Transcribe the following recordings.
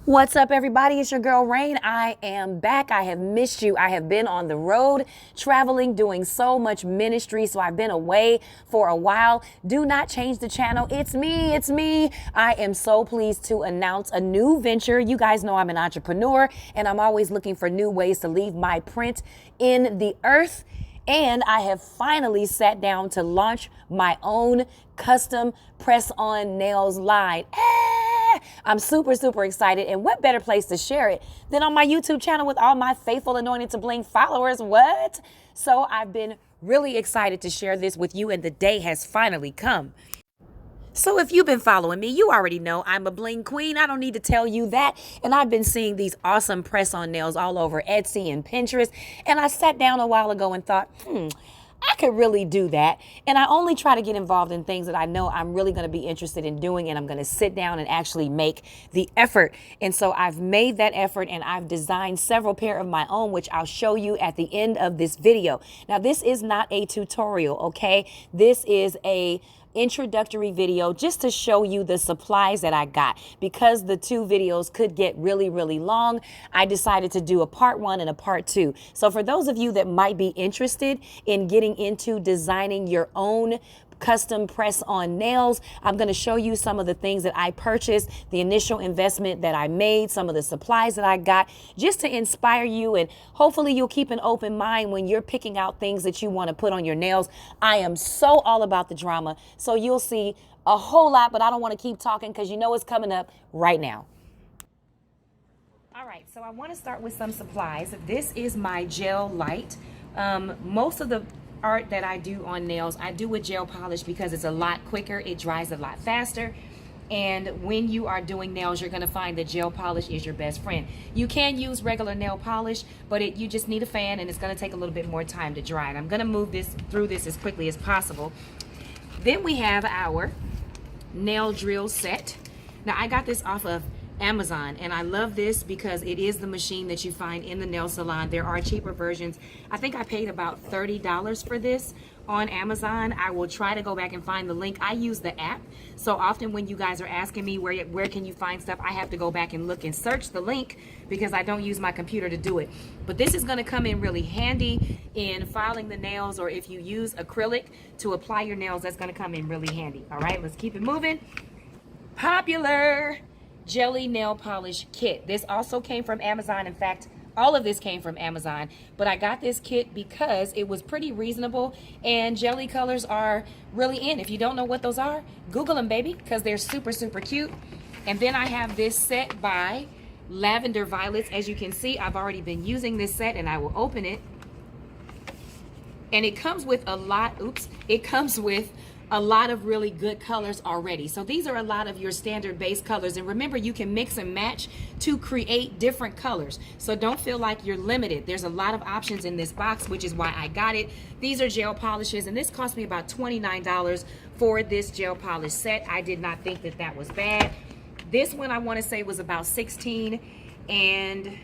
What's up, everybody? It's your girl Rein. I am back. I have missed you. I have been on the road traveling, doing so much ministry. So I've been away for a while. Do not change the channel. It's me. It's me. I am so pleased to announce a new venture. You guys know I'm an entrepreneur and I'm always looking for new ways to leave my print in the earth. And I have finally sat down to launch my own custom press-on nails line. I'm super, super excited. And what better place to share it than on my YouTube channel with all my faithful Anointed to Bling followers? What? So I've been really excited to share this with you, and the day has finally come. So if you've been following me, you already know I'm a bling queen. I don't need to tell you that. And I've been seeing these awesome press-on nails all over Etsy and Pinterest. And I sat down a while ago and thought, I could really do that. And I only try to get involved in things that I know I'm really going to be interested in doing, and I'm going to sit down and actually make the effort. And so I've made that effort, and I've designed several pair of my own, which I'll show you at the end of this video. Now, this is not a tutorial, okay? This is a introductory video just to show you the supplies that I got. Because the two videos could get really, really long, I decided to do a part 1 and a part 2. So for those of you that might be interested in getting into designing your own custom press on nails, I'm going to show you some of the things that I purchased, the initial investment that I made, some of the supplies that I got, just to inspire you, and hopefully you'll keep an open mind when you're picking out things that you want to put on your nails. I am so all about the drama, so you'll see a whole lot, but I don't want to keep talking because you know it's coming up right now. All right, so I want to start with some supplies. This is my gel light. Most of the art that I do on nails, I do with gel polish because it's a lot quicker, it dries a lot faster, and when you are doing nails, you're going to find that gel polish is your best friend. You can use regular nail polish, but you just need a fan, and it's going to take a little bit more time to dry. And I'm going to move this through this as quickly as possible. Then we have our nail drill set. Now, I got this off of Amazon, and I love this because it is the machine that you find in the nail salon. There are cheaper versions. I think I paid about $30 for this on Amazon. I will try to go back and find the link. I use the app, so often when you guys are asking me where can you find stuff, I have to go back and look and search the link because I don't use my computer to do it. But this is going to come in really handy in filing the nails, or if you use acrylic to apply your nails, that's going to come in really handy. All right, let's keep it moving. Popular jelly nail polish kit. This also came from Amazon. In fact, all of this came from Amazon, but I got this kit because it was pretty reasonable, and jelly colors are really in. If you don't know what those are, Google them, baby, because they're super, super cute. And then I have this set by Lavender Violets. As you can see, I've already been using this set, and I will open it. And it comes with a lot, it comes with a lot of really good colors already. So these are a lot of your standard base colors, and remember, you can mix and match to create different colors, so don't feel like you're limited. There's a lot of options in this box, which is why I got it. These are gel polishes, and this cost me about $29 for this gel polish set. I did not think that that was bad. This one I want to say was about $16, and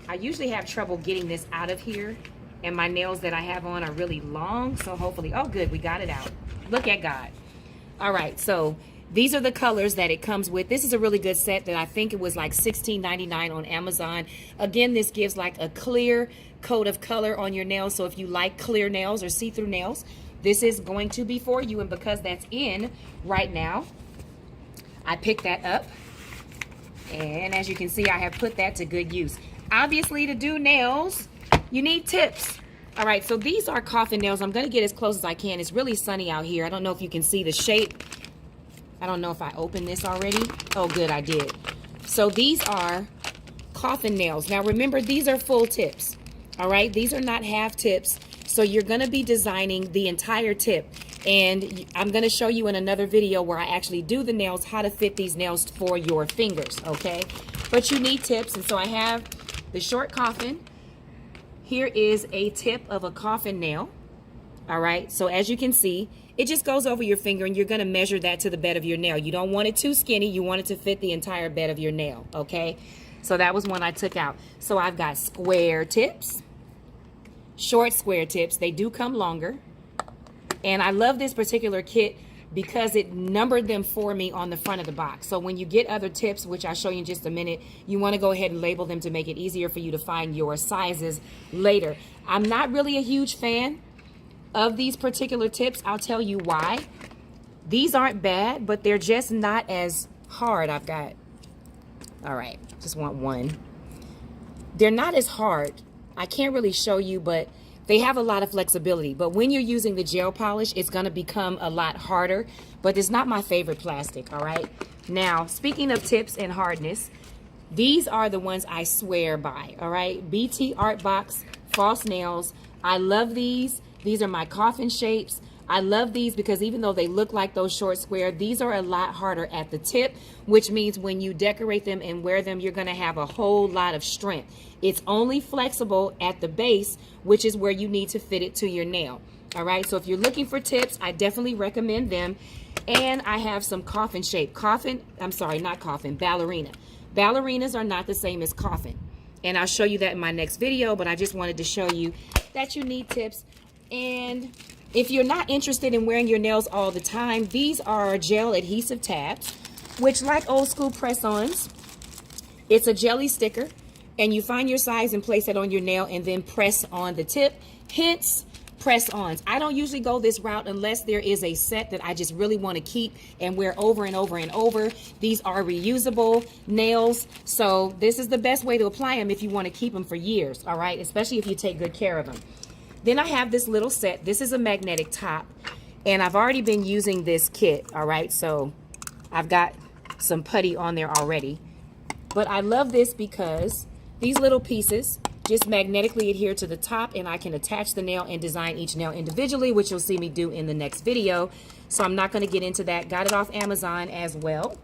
I usually have trouble getting this out of here, and my nails that I have on are really long, so hopefully, oh good, we got it out. Look at God. All right, so these are the colors that it comes with. This is a really good set that I think it was like $16.99 on Amazon. Again, this gives like a clear coat of color on your nails, so if you like clear nails or see-through nails, this is going to be for you. And because that's in right now, I picked that up, and as you can see, I have put that to good use. Obviously, to do nails, you need tips. All right, so these are coffin nails. I'm gonna get as close as I can. It's really sunny out here. I don't know if you can see the shape. I don't know if I opened this already. Oh, good, I did. So these are coffin nails. Now remember, these are full tips. All right, these are not half tips. So you're gonna be designing the entire tip. And I'm gonna show you in another video where I actually do the nails, how to fit these nails for your fingers, okay? But you need tips, and so I have the short coffin. Here is a tip of a coffin nail. All right, so as you can see, it just goes over your finger, and you're going to measure that to the bed of your nail. You don't want it too skinny. You want it to fit the entire bed of your nail, okay? So that was one I took out. So I've got square tips, short square tips. They do come longer. And I love this particular kit because it numbered them for me on the front of the box. So when you get other tips, which I'll show you in just a minute, you want to go ahead and label them to make it easier for you to find your sizes later. I'm not really a huge fan of these particular tips. I'll tell you why. These aren't bad, but they're just not as hard. I've got, all right, just want one. They're not as hard. I can't really show you, but they have a lot of flexibility. But when you're using the gel polish, it's gonna become a lot harder, but it's not my favorite plastic, all right? Now, speaking of tips and hardness, these are the ones I swear by, all right? BT Art Box False Nails. I love these. These are my coffin shapes. I love these because even though they look like those short square, these are a lot harder at the tip, which means when you decorate them and wear them, you're gonna have a whole lot of strength. It's only flexible at the base, which is where you need to fit it to your nail. All right, so if you're looking for tips, I definitely recommend them. And I have some coffin shape. Ballerina. Ballerinas are not the same as coffin. And I'll show you that in my next video, but I just wanted to show you that you need tips. And if you're not interested in wearing your nails all the time, these are gel adhesive tabs, which, like old school press-ons, it's a jelly sticker, and you find your size and place it on your nail and then press on the tip, hence press-ons. I don't usually go this route unless there is a set that I just really want to keep and wear over and over and over. These are reusable nails, so this is the best way to apply them if you want to keep them for years, all right, especially if you take good care of them. Then I have this little set. This is a magnetic top, and I've already been using this kit, all right? So I've got some putty on there already. But I love this because these little pieces just magnetically adhere to the top, and I can attach the nail and design each nail individually, which you'll see me do in the next video. So I'm not gonna get into that. Got it off Amazon as well.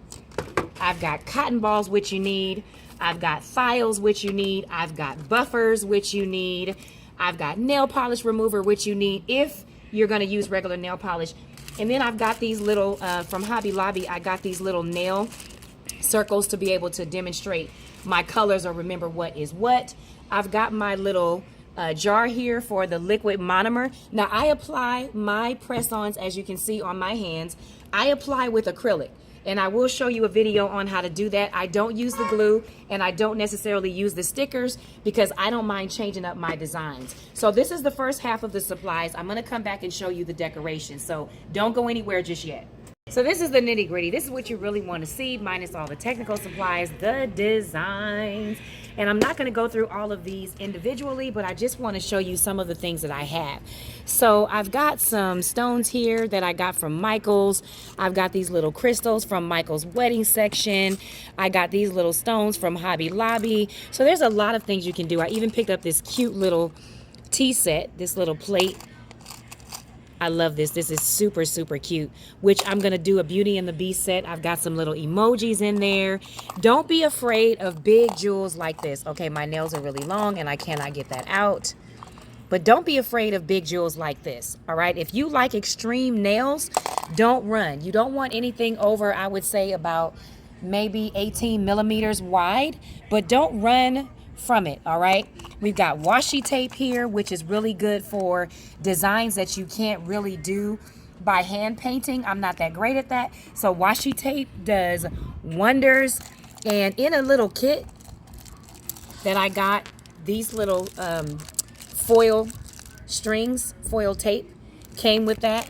I've got cotton balls, which you need. I've got files, which you need. I've got buffers, which you need. I've got nail polish remover, which you need if you're going to use regular nail polish. And then I've got these little, from Hobby Lobby, I got these little nail circles to be able to demonstrate my colors or remember what is what. I've got my little jar here for the liquid monomer. Now, I apply my press-ons, as you can see on my hands, I apply with acrylic. And I will show you a video on how to do that. I don't use the glue, and I don't necessarily use the stickers because I don't mind changing up my designs. So this is the first half of the supplies. I'm gonna come back and show you the decorations. So don't go anywhere just yet. So this is the nitty gritty. This is what you really want to see, minus all the technical supplies, the designs. And I'm not going to go through all of these individually, but I just want to show you some of the things that I have. So I've got some stones here that I got from Michael's. I've got these little crystals from Michael's wedding section. I got these little stones from Hobby Lobby. So there's a lot of things you can do. I even picked up this cute little tea set, this little plate. I love this. This is super, super cute, which I'm going to do a Beauty and the Beast set. I've got some little emojis in there. Don't be afraid of big jewels like this. Okay, my nails are really long and I cannot get that out. But don't be afraid of big jewels like this, all right? If you like extreme nails, don't run. You don't want anything over, I would say, about maybe 18 millimeters wide, but don't run from it, all right? We've got washi tape here, which is really good for designs that you can't really do by hand painting. I'm not that great at that. So washi tape does wonders. And in a little kit that I got, these little foil strings, foil tape came with that.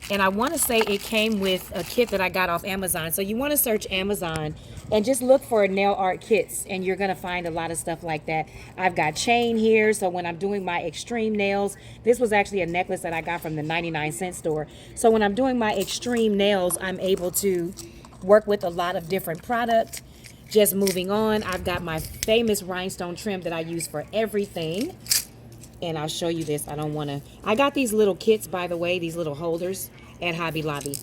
And I want to say it came with a kit that I got off Amazon. So you want to search Amazon and just look for nail art kits, and you're going to find a lot of stuff like that. I've got chain here, so when I'm doing my extreme nails, this was actually a necklace that I got from the 99-cent store. So when I'm doing my extreme nails, I'm able to work with a lot of different product. Just moving on, I've got my famous rhinestone trim that I use for everything. And I'll show you this. I got these little kits, by the way, these little holders at Hobby Lobby.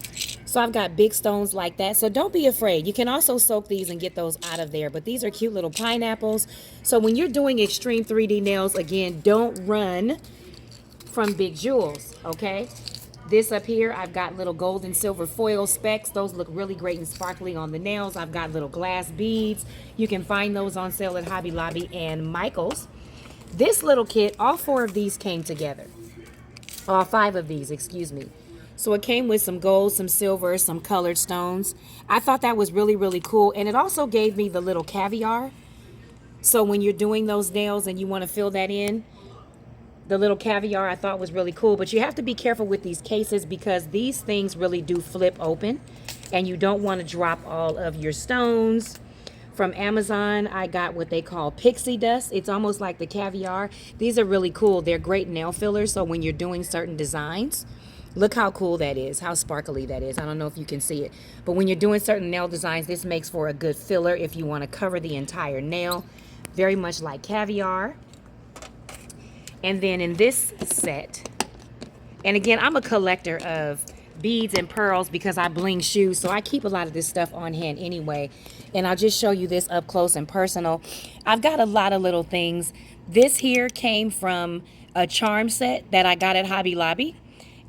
So I've got big stones like that. So don't be afraid. You can also soak these and get those out of there. But these are cute little pineapples. So when you're doing extreme 3D nails, again, don't run from big jewels, okay? This up here, I've got little gold and silver foil specks. Those look really great and sparkly on the nails. I've got little glass beads. You can find those on sale at Hobby Lobby and Michael's. This little kit, all 4 of these came together. All 5 of these, excuse me. So it came with some gold, some silver, some colored stones. I thought that was really, really cool. And it also gave me the little caviar. So when you're doing those nails and you want to fill that in, the little caviar I thought was really cool. But you have to be careful with these cases because these things really do flip open. And you don't want to drop all of your stones. From Amazon, I got what they call pixie dust. It's almost like the caviar. These are really cool. They're great nail fillers. So when you're doing certain designs, look how cool that is, how sparkly that is. I don't know if you can see it. But when you're doing certain nail designs, this makes for a good filler if you want to cover the entire nail. Very much like caviar. And then in this set, and again, I'm a collector of beads and pearls because I bling shoes, so I keep a lot of this stuff on hand anyway. And I'll just show you this up close and personal. I've got a lot of little things. This here came from a charm set that I got at Hobby Lobby.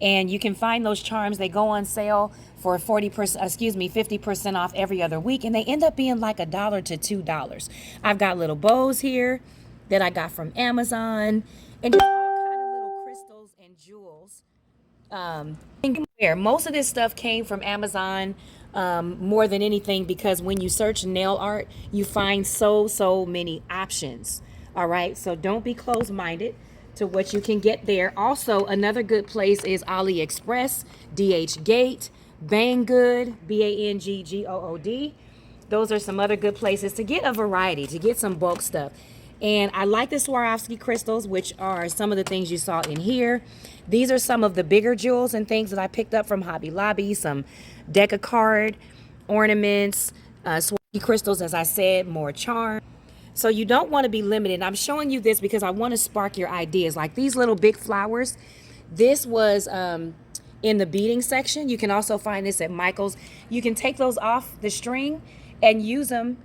And you can find those charms. They go on sale for 50% off every other week. And they end up being like $1 to $2. I've got little bows here that I got from Amazon. And just all kind of little crystals and jewels. Most of this stuff came from Amazon more than anything because when you search nail art, you find so many options. All right. So don't be closed-minded to what you can get there. Also, another good place is AliExpress, DH Gate, Banggood, Banggood. Those are some other good places to get a variety, to get some bulk stuff. And I like the Swarovski crystals, which are some of the things you saw in here. These are some of the bigger jewels and things that I picked up from Hobby Lobby, some deca card ornaments, Swarovski crystals, as I said, more charm. So you don't want to be limited. I'm showing you this because I want to spark your ideas. Like these little big flowers. This was in the beading section. You can also find this at Michael's. You can take those off the string and use them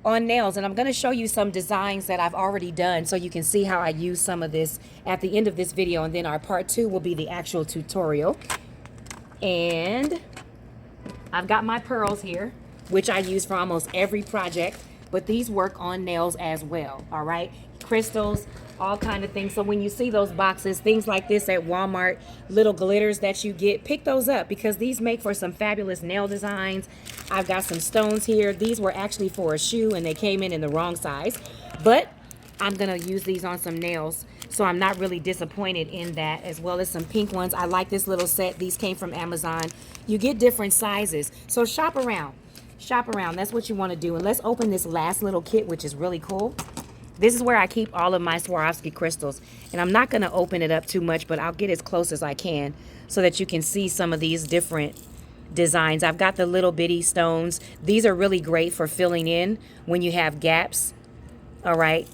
on nails. And I'm going to show you some designs that I've already done so you can see how I use some of this at the end of this video. And then our part 2 will be the actual tutorial. And I've got my pearls here, which I use for almost every project. But these work on nails as well, all right? Crystals, all kind of things. So when you see those boxes, things like this at Walmart, little glitters that you get, pick those up because these make for some fabulous nail designs. I've got some stones here. These were actually for a shoe and they came in the wrong size. But I'm gonna use these on some nails, so I'm not really disappointed in that, as well as some pink ones. I like this little set. These came from Amazon. You get different sizes, so shop around. Shop around. That's what you want to do. And let's open this last little kit, which is really cool. This is where I keep all of my Swarovski crystals. And I'm not going to open it up too much, but I'll get as close as I can so that you can see some of these different designs. I've got the little bitty stones. These are really great for filling in when you have gaps. All right.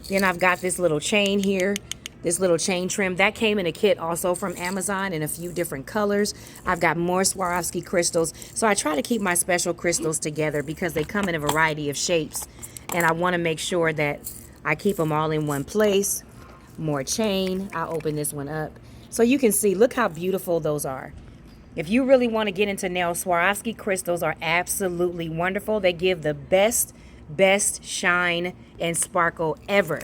Then I've got this little chain here. This little chain trim that came in a kit also from Amazon in a few different colors. I've got more Swarovski crystals. So I try to keep my special crystals together because they come in a variety of shapes. And I want to make sure that I keep them all in one place. More chain. I'll open this one up. So you can see, look how beautiful those are. If you really want to get into nails, Swarovski crystals are absolutely wonderful. They give the best shine and sparkle ever.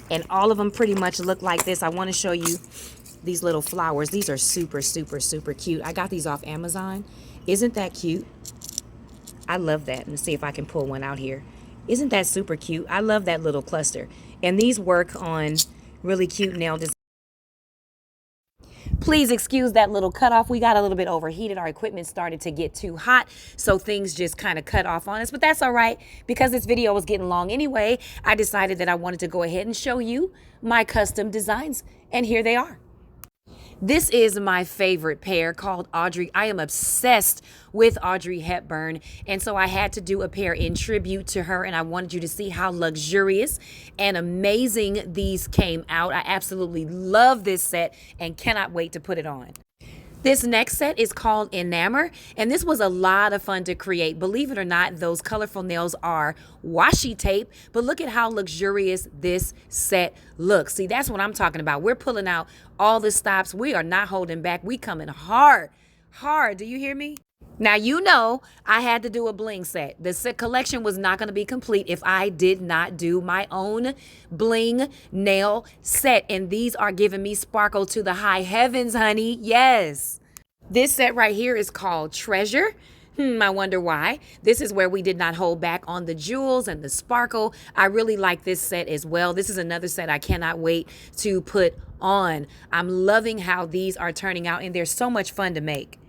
And all of them pretty much look like this. I want to show you these little flowers. These are super cute. I got these off Amazon. Isn't that cute? I love that. Let's see if I can pull one out here. Isn't that super cute? I love that little cluster. And these work on really cute nail designs. Please excuse that little cutoff. We got a little bit overheated. Our equipment started to get too hot, so things just kind of cut off on us. But that's all right, because this video was getting long anyway. I decided that I wanted to go ahead and show you my custom designs, and here they are. This is my favorite pair called Audrey. I am obsessed with Audrey Hepburn, and so I had to do a pair in tribute to her, and I wanted you to see how luxurious and amazing these came out. I absolutely love this set and cannot wait to put it on. This next set is called Enamor, and this was a lot of fun to create. Believe it or not, those colorful nails are washi tape, but look at how luxurious this set looks. See, that's what I'm talking about. We're pulling out all the stops. We are not holding back. We coming hard, hard. Do you hear me? Now, you know, I had to do a bling set. The set collection was not going to be complete if I did not do my own bling nail set. And these are giving me sparkle to the high heavens, honey. Yes. This set right here is called Treasure. I wonder why. This is where we did not hold back on the jewels and the sparkle. I really like this set as well. This is another set I cannot wait to put on. I'm loving how these are turning out, and they're so much fun to make.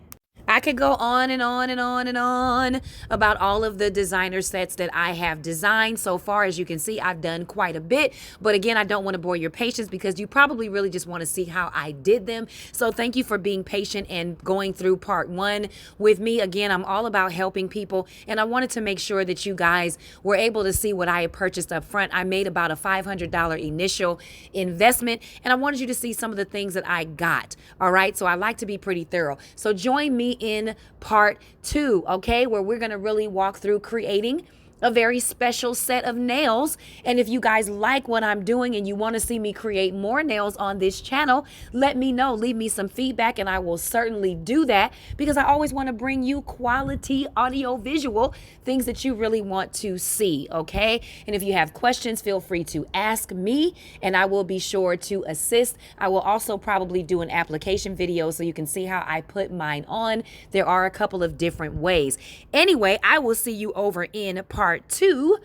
I could go on and on and on and on about all of the designer sets that I have designed so far. As you can see, I've done quite a bit. But again, I don't want to bore your patience because you probably really just want to see how I did them. So thank you for being patient and going through part one with me. Again, I'm all about helping people, and I wanted to make sure that you guys were able to see what I had purchased up front. I made about a $500 initial investment, and I wanted you to see some of the things that I got. All right, so I like to be pretty thorough. So join me in part two, okay, where we're going to really walk through creating a very special set of nails. And if you guys like what I'm doing and you want to see me create more nails on this channel, let me know. Leave me some feedback and I will certainly do that, because I always want to bring you quality audio visual things that you really want to see, okay? And if you have questions, feel free to ask me and I will be sure to assist. I will also probably do an application video so you can see how I put mine on. There are a couple of different ways. Anyway, I will see you over in part two,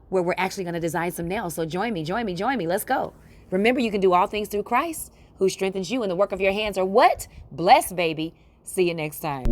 where we're actually going to design some nails. So join me. Let's go. Remember, you can do all things through Christ, who strengthens you in the work of your hands. Or what? Bless, baby. See you next time.